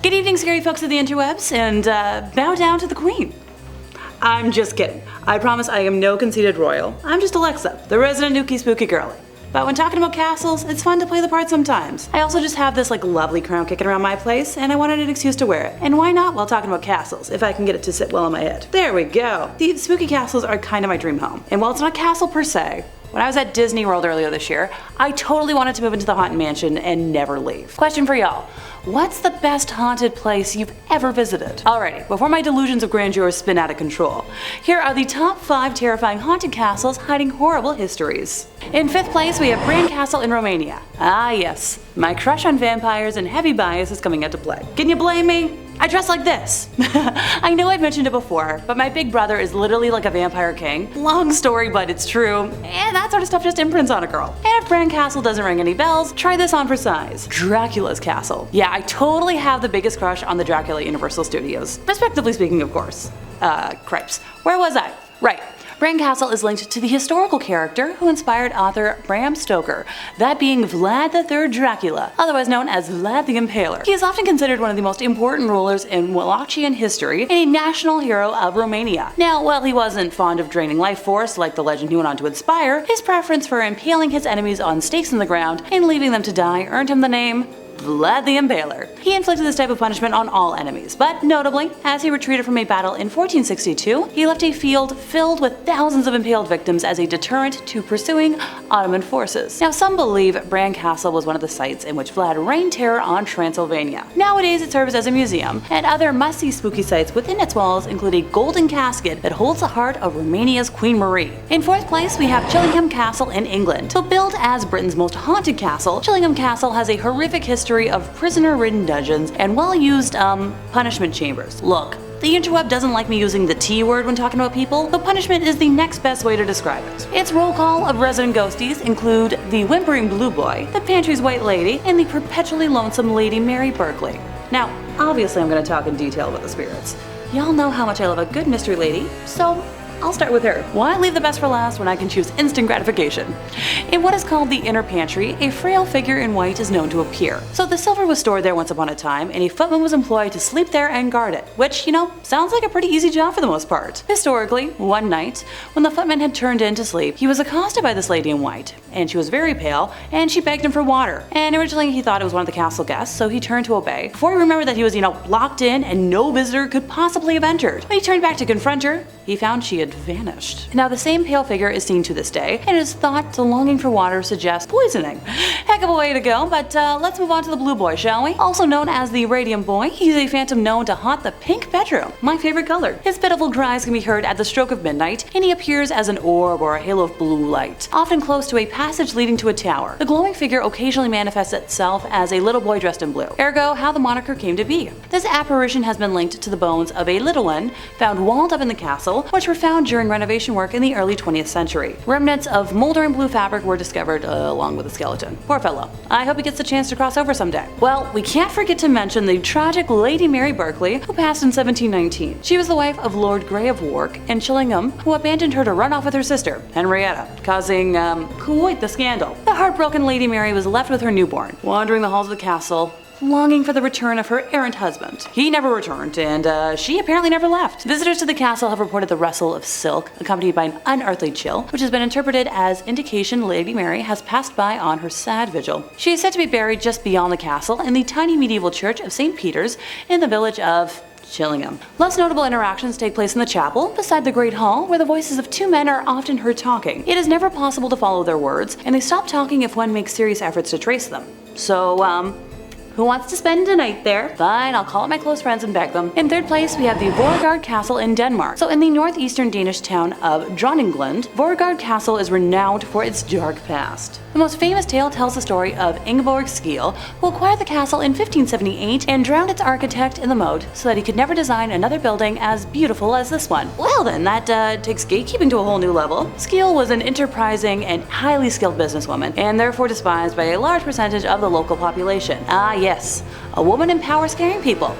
Good evening, scary folks of the interwebs, and bow down to the queen. I'm just kidding. I promise I am no conceited royal. I'm just Alexa, the resident nookie spooky girly. But when talking about castles, it's fun to play the part sometimes. I also just have this lovely crown kicking around my place, and I wanted an excuse to wear it. And why not while talking about castles, if I can get it to sit well on my head. There we go. The spooky castles are kind of my dream home. And while it's not a castle per se, when I was at Disney World earlier this year, I totally wanted to move into the Haunted Mansion and never leave. Question for y'all. What's the best haunted place you've ever visited? Alrighty, before my delusions of grandeur spin out of control, here are the top 5 terrifying haunted castles hiding horrible histories. In 5th place, we have Bran Castle in Romania. Ah yes, my crush on vampires and heavy bias is coming into play. Can you blame me? I dress like this. I know I've mentioned it before, but my big brother is literally like a vampire king. Long story, but it's true. And that sort of stuff just imprints on a girl. And if Bran Castle doesn't ring any bells, try this on for size. Dracula's Castle. Yeah, I totally have the biggest crush on the Dracula at Universal Studios. Respectively speaking, of course. Cripes. Where was I? Right. Bran Castle is linked to the historical character who inspired author Bram Stoker, that being Vlad III Dracula, otherwise known as Vlad the Impaler. He is often considered one of the most important rulers in Wallachian history and a national hero of Romania. Now, while he wasn't fond of draining life force like the legend he went on to inspire, his preference for impaling his enemies on stakes in the ground and leaving them to die earned him the name Vlad the Impaler. He inflicted this type of punishment on all enemies, but notably, as he retreated from a battle in 1462, he left a field filled with thousands of impaled victims as a deterrent to pursuing Ottoman forces. Now, some believe Bran Castle was one of the sites in which Vlad reigned terror on Transylvania. Nowadays, it serves as a museum, and other must-see spooky sites within its walls include a golden casket that holds the heart of Romania's Queen Marie. In 4th place, we have Chillingham Castle in England. So billed as Britain's most haunted castle, Chillingham Castle has a horrific history of prisoner-ridden dungeons and well-used, punishment chambers. Look, the interweb doesn't like me using the T word when talking about people, but punishment is the next best way to describe it. Its roll call of resident ghosties include the whimpering blue boy, the pantry's white lady, and the perpetually lonesome Lady Mary Berkeley. Now, obviously I'm going to talk in detail about the spirits. Y'all know how much I love a good mystery lady, so I'll start with her. Why leave the best for last when I can choose instant gratification? In what is called the inner pantry, a frail figure in white is known to appear. So the silver was stored there once upon a time, and a footman was employed to sleep there and guard it, which, sounds like a pretty easy job for the most part. Historically, one night, when the footman had turned in to sleep, he was accosted by this lady in white, and she was very pale, and she begged him for water. And originally he thought it was one of the castle guests, so he turned to obey, before he remembered that he was, locked in and no visitor could possibly have entered. When he turned back to confront her, he found she had vanished. Now the same pale figure is seen to this day, and it is thought the longing for water suggests poisoning. Heck of a way to go, but let's move on to the blue boy, shall we? Also known as the radium boy, he's a phantom known to haunt the pink bedroom, my favorite color. His pitiful cries can be heard at the stroke of midnight, and he appears as an orb or a halo of blue light, often close to a passage leading to a tower. The glowing figure occasionally manifests itself as a little boy dressed in blue, ergo how the moniker came to be. This apparition has been linked to the bones of a little one found walled up in the castle, which were found during renovation work in the early 20th century. Remnants of moldering blue fabric were discovered along with the skeleton. Poor fellow. I hope he gets the chance to cross over someday. Well, we can't forget to mention the tragic Lady Mary Berkeley, who passed in 1719. She was the wife of Lord Grey of Wark and Chillingham, who abandoned her to run off with her sister, Henrietta, causing, quite the scandal. The heartbroken Lady Mary was left with her newborn, wandering the halls of the castle, longing for the return of her errant husband. He never returned, and she apparently never left. Visitors to the castle have reported the rustle of silk, accompanied by an unearthly chill, which has been interpreted as indication Lady Mary has passed by on her sad vigil. She is said to be buried just beyond the castle in the tiny medieval church of St. Peter's in the village of Chillingham. Less notable interactions take place in the chapel, beside the Great Hall, where the voices of 2 men are often heard talking. It is never possible to follow their words, and they stop talking if one makes serious efforts to trace them. So, who wants to spend a night there? Fine, I'll call up my close friends and beg them. In 3rd place, we have the Voergaard Castle in Denmark. So in the northeastern Danish town of Dronninglund, Voergaard Castle is renowned for its dark past. The most famous tale tells the story of Ingeborg Skeel, who acquired the castle in 1578 and drowned its architect in the moat so that he could never design another building as beautiful as this one. Well then, that takes gatekeeping to a whole new level. Skeel was an enterprising and highly skilled businesswoman, and therefore despised by a large percentage of the local population. Ah yes, a woman in power scaring people.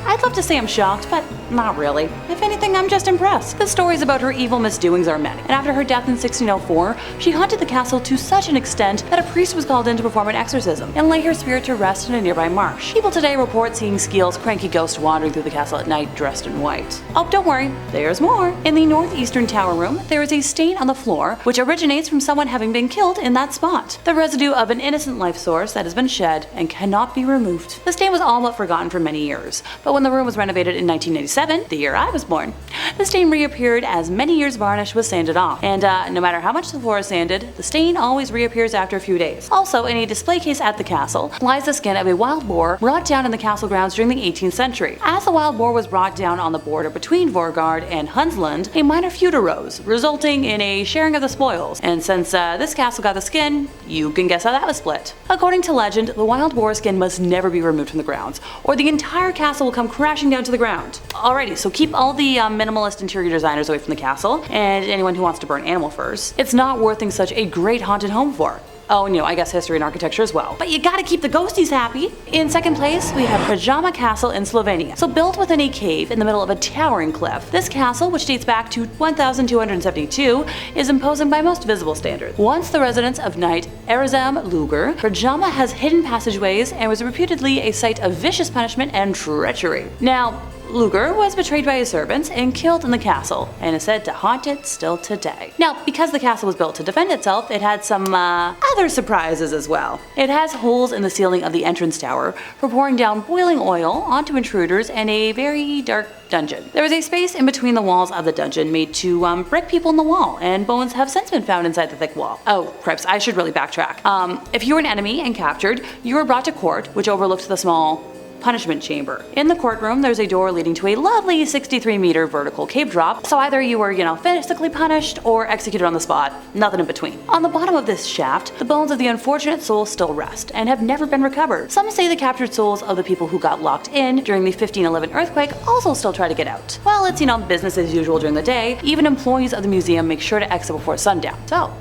I'd love to say I'm shocked, but not really. If anything, I'm just impressed. The stories about her evil misdoings are many, and after her death in 1604, she haunted the castle to such an extent that a priest was called in to perform an exorcism and lay her spirit to rest in a nearby marsh. People today report seeing Skeel's cranky ghost wandering through the castle at night dressed in white. Oh, don't worry, there's more. In the northeastern tower room, there is a stain on the floor, which originates from someone having been killed in that spot. The residue of an innocent life source that has been shed and cannot be removed. The stain was all but forgotten for many years, but when the room was renovated in 1987, the year I was born, the stain reappeared as many years' varnish was sanded off. And no matter how much the floor is sanded, the stain always reappears after a few days. Also, in a display case at the castle lies the skin of a wild boar brought down in the castle grounds during the 18th century. As the wild boar was brought down on the border between Voergaard and Hunsland, a minor feud arose, resulting in a sharing of the spoils. And since this castle got the skin, you can guess how that was split. According to legend, the wild boar skin must never be removed from the grounds, or the entire castle will come crashing down to the ground. Alrighty, so keep all the minimalist interior designers away from the castle, and anyone who wants to burn animal furs. It's not worth such a great haunted home for. Oh, and I guess history and architecture as well. But you gotta keep the ghosties happy. In second place, we have Predjama Castle in Slovenia. So built within a cave in the middle of a towering cliff, this castle, which dates back to 1272, is imposing by most visible standards. Once the residence of Knight Erzam Luger, Predjama has hidden passageways and was reputedly a site of vicious punishment and treachery. Now, Luger was betrayed by his servants and killed in the castle, and is said to haunt it still today. Now, because the castle was built to defend itself, it had some other surprises as well. It has holes in the ceiling of the entrance tower for pouring down boiling oil onto intruders and a very dark dungeon. There was a space in between the walls of the dungeon made to break people in the wall, and bones have since been found inside the thick wall. Oh, crips, I should really backtrack. If you were an enemy and captured, you were brought to court, which overlooked the small punishment chamber. In the courtroom, there's a door leading to a lovely 63-meter vertical cave drop, so either you were, physically punished or executed on the spot, nothing in between. On the bottom of this shaft, the bones of the unfortunate souls still rest and have never been recovered. Some say the captured souls of the people who got locked in during the 1511 earthquake also still try to get out. Well, it's, business as usual during the day. Even employees of the museum make sure to exit before sundown. So,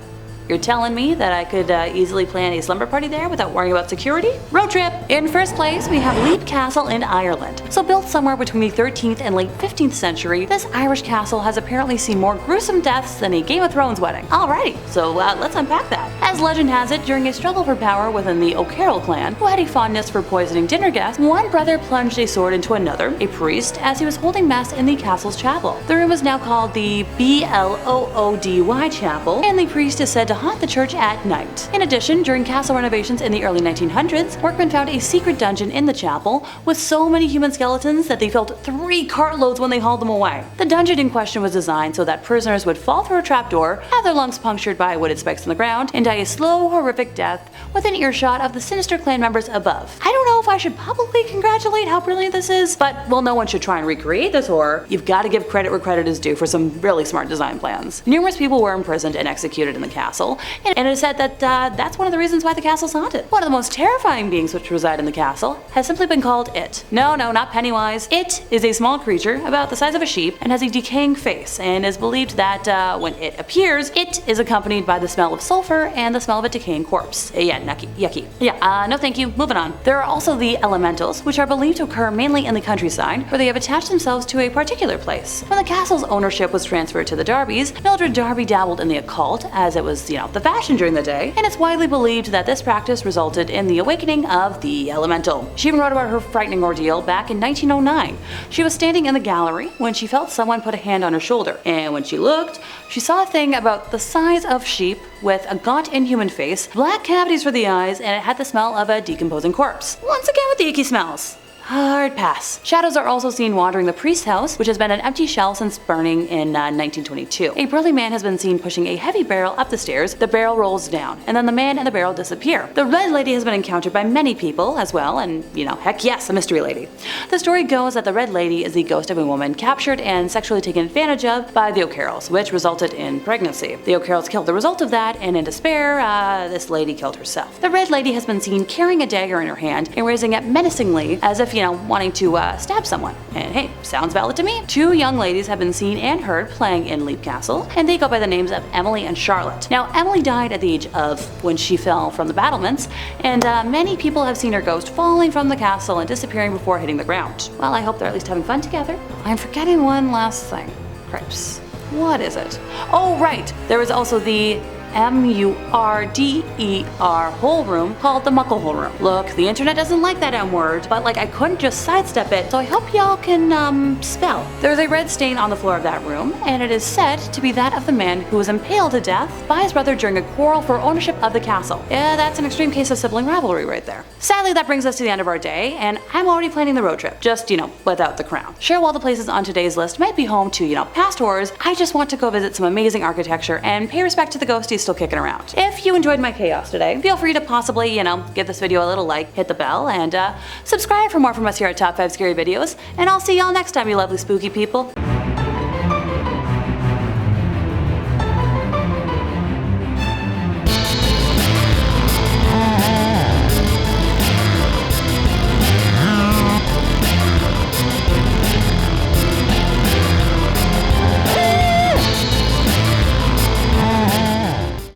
you're telling me that I could easily plan a slumber party there without worrying about security? Road trip! In first place, we have Leap Castle in Ireland. So built somewhere between the 13th and late 15th century, this Irish castle has apparently seen more gruesome deaths than a Game of Thrones wedding. Alrighty, so let's unpack that. As legend has it, during a struggle for power within the O'Carroll clan, who had a fondness for poisoning dinner guests, one brother plunged a sword into another, a priest, as he was holding mass in the castle's chapel. The room is now called the Bloody Chapel, and the priest is said to haunt the church at night. In addition, during castle renovations in the early 1900s, workmen found a secret dungeon in the chapel with so many human skeletons that they filled 3 cartloads when they hauled them away. The dungeon in question was designed so that prisoners would fall through a trapdoor, have their lungs punctured by wooden spikes in the ground, and die a slow, horrific death within earshot of the sinister clan members above. I don't know if I should publicly congratulate how brilliant this is, but no one should try and recreate this horror. You've got to give credit where credit is due for some really smart design plans. Numerous people were imprisoned and executed in the castle, and it is said that that's one of the reasons why the castle's haunted. One of the most terrifying beings which reside in the castle has simply been called It. No, not Pennywise. It is a small creature about the size of a sheep and has a decaying face, and is believed that when it appears, it is accompanied by the smell of sulfur and the smell of a decaying corpse. Yeah, yucky. Yeah, no thank you, moving on. There are also the elementals, which are believed to occur mainly in the countryside, where they have attached themselves to a particular place. When the castle's ownership was transferred to the Darbys, Mildred Darby dabbled in the occult, as it was, the fashion during the day, and it's widely believed that this practice resulted in the awakening of the elemental. She even wrote about her frightening ordeal back in 1909. She was standing in the gallery when she felt someone put a hand on her shoulder, and when she looked, she saw a thing about the size of sheep with a gaunt inhuman face, black cavities for the eyes, and it had the smell of a decomposing corpse. Once again with the icky smells. Hard pass. Shadows are also seen wandering the priest's house, which has been an empty shell since burning in 1922. A burly man has been seen pushing a heavy barrel up the stairs. The barrel rolls down, and then the man and the barrel disappear. The Red Lady has been encountered by many people as well, and heck yes, a mystery lady. The story goes that the Red Lady is the ghost of a woman captured and sexually taken advantage of by the O'Carrolls, which resulted in pregnancy. The O'Carrolls killed the result of that, and in despair, this lady killed herself. The Red Lady has been seen carrying a dagger in her hand and raising it menacingly as if if, wanting to stab someone. And hey, sounds valid to me. 2 young ladies have been seen and heard playing in Leap Castle, and they go by the names of Emily and Charlotte. Now, Emily died at the age of when she fell from the battlements, and many people have seen her ghost falling from the castle and disappearing before hitting the ground. Well, I hope they're at least having fun together. I'm forgetting one last thing. Cripes. What is it? Oh, right! There is also the M-U-R-D-E-R hole room called the Muckle Hole Room. Look, the internet doesn't like that M word, but I couldn't just sidestep it, so I hope y'all can, spell. There's a red stain on the floor of that room, and it is said to be that of the man who was impaled to death by his brother during a quarrel for ownership of the castle. Yeah, that's an extreme case of sibling rivalry right there. Sadly, that brings us to the end of our day, and I'm already planning the road trip, just, without the crown. Sure, while the places on today's list might be home to, past horrors, I just want to go visit some amazing architecture and pay respect to the ghosties still kicking around. If you enjoyed my chaos today, feel free to possibly, give this video a little like, hit the bell, and subscribe for more from us here at Top 5 Scary Videos, and I'll see y'all next time, you lovely spooky people.